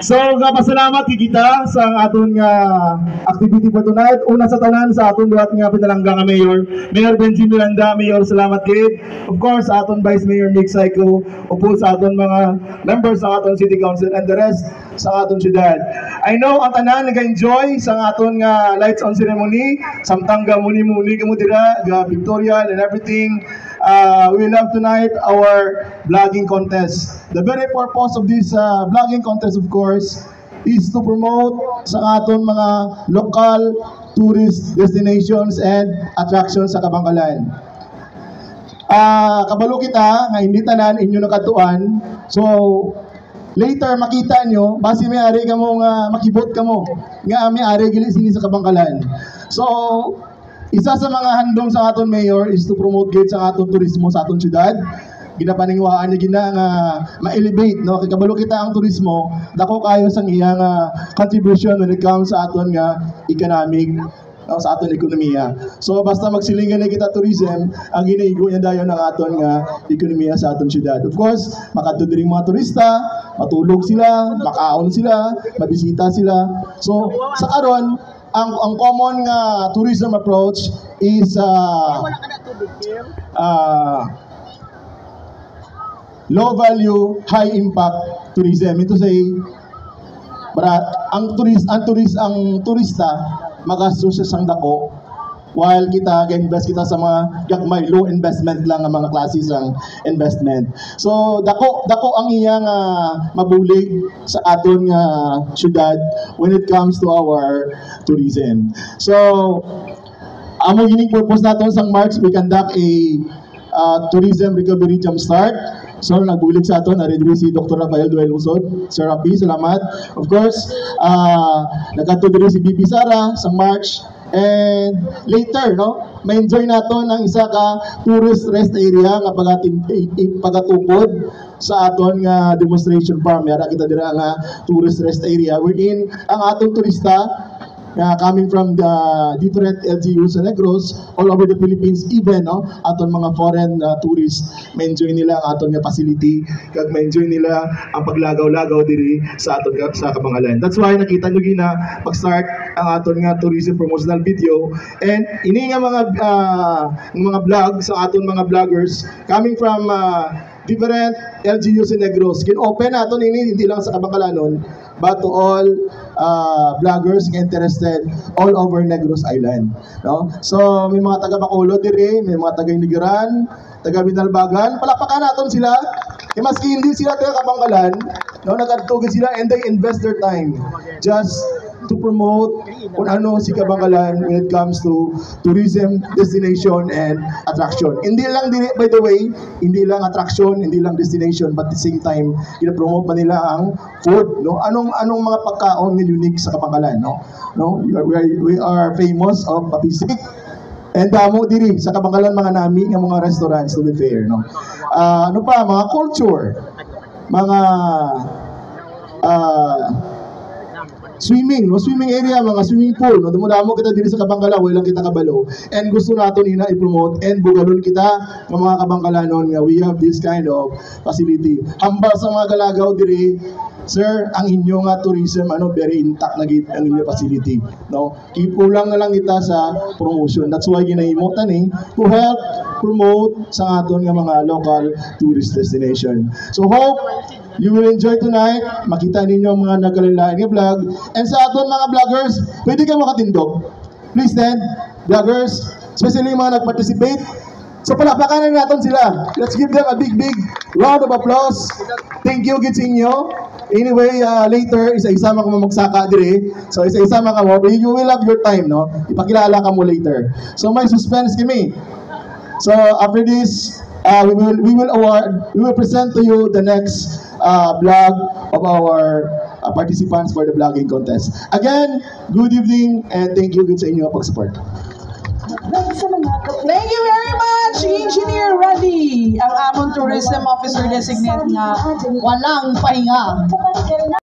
So, kapasalamat kita sa aton nga activity for tonight. Una sa tanan sa aton buhat nga pinalangga nga Mayor. Mayor Benji Miranda, Mayor, salamat kid. Of course, sa aton Vice Mayor Nick Psycho. Upo sa aton mga members sa aton City Council and the rest sa aton syudad. I know ang tanan nag-enjoy sa aton nga lights on ceremony. Samtang ga muni-muni kamo dira, ga pictorial and everything. We love tonight our vlogging contest. The very purpose of this vlogging contest, of course, is to promote sa aton mga local tourist destinations and attractions sa Kabangkalan. Kabalo kita nga hindi tanan inyo nakatuan. So later makita nyo basi may ari kamo nga makibot kamo nga may ari gili sini sa Kabangkalan. So isa sa mga handom sa aton mayor is to promote gate sa aton turismo sa aton syudad. Ginapaningwaan ni gina nga ma-elevate no kay kabalo kita ang turismo dako kayo sang iyang contribution when it comes sa aton nga economic no, sa aton ekonomiya. So basta magsilingan na kita tourism ang ginaigo yan dayon ng aton nga ekonomiya sa aton syudad. Of course, makadto diri mga turista, matulog sila, makaon sila, mabisita sila. So sa karon ang common nga tourism approach is low value, high impact tourism. Ito say ang turista magastos sa sang dako while kita ga-invest kita sa mga gagmay low investment lang ang mga classes ng investment. So dako ang iyang mabulig sa aton nga syudad when it comes to our tourism. So amo gining purpose naton sang March we conduct a tourism recovery jumpstart. So nagbulig sa aton ari si Dr. Rafael Duel Usod. Sir Rafi, salamat. Of course, nagkadto diri si BP Sara sa March. And later, no, ma-enjoy naton ang isa ka tourist rest area nga pagatukod sa aton nga demonstration farm. Yara kita dira nga tourist rest area wherein ang aton turista coming from the different LGUs and Negros all over the Philippines, even no, aton mga foreign tourists ma-enjoy nila ang aton nga facility kag ma-enjoy nila ang paglagaw-lagaw diri sa aton sa Kabangkalan. That's why nakita nyo gina mag-start ang aton nga tourism promotional video and ini nga mga vlog sa aton mga vloggers coming from different LGUs and Negros. Kin-open naton ini hindi lang sa Kabangkalanon but to all vloggers interested all over Negros Island. No? So may mga taga Bacolod diri, may mga taga Inigaran, taga Binalbagan, palakpakan naton sila. E maski hindi sila taga Kabangkalan, no, nagkatugid sila and they invest their time just to promote kung ano si Kabangkalan when it comes to tourism, destination, and attraction. Hindi lang, by the way, hindi lang attraction, hindi lang destination, but at the same time, ina-promote pa nila ang food. No? Anong mga pagkaon na unique sa Kabangkalan? No? We are famous of papisik. And damo diri sa Kabangkalan mga nami ng mga restaurants to be fair. No? Ano pa? Mga culture, mga swimming area, mga swimming pool, no? Dumudamo kita diri sa Kabangkalan, wala kita kabalo. And gusto nato nina i-promote and bugalon kita ng mga Kabangkalanon nga we have this kind of facility. Hambal sa mga galagaw diri, sir, ang inyo nga tourism very intact na gid ang inyo facility, no? Kulang na lang kita sa promotion. That's why ginahimotan to help promote sa aton nga mga local tourist destination. So hope you will enjoy tonight. Makita ninyo ang mga nagkalilain nga vlog. And sa aton mga vloggers, pwede kayo makatindog. Please stand, vloggers, especially yung mga nag-participate. So palakpakan na natin sila. Let's give them a big round of applause. Thank you, gid sa inyo. Anyway, later, isa-isa ka mo magsaka dire. So isa-isa ka mo. You will have your time, no? Ipakilala ka mo later. So may suspense kami. So after this, we will present to you the next vlog of our participants for the vlogging contest. Again, good evening and thank you good sa inyo pag-support. Thank you very much, Engineer Roddy, ang among tourism officer designate nga walang pahinga.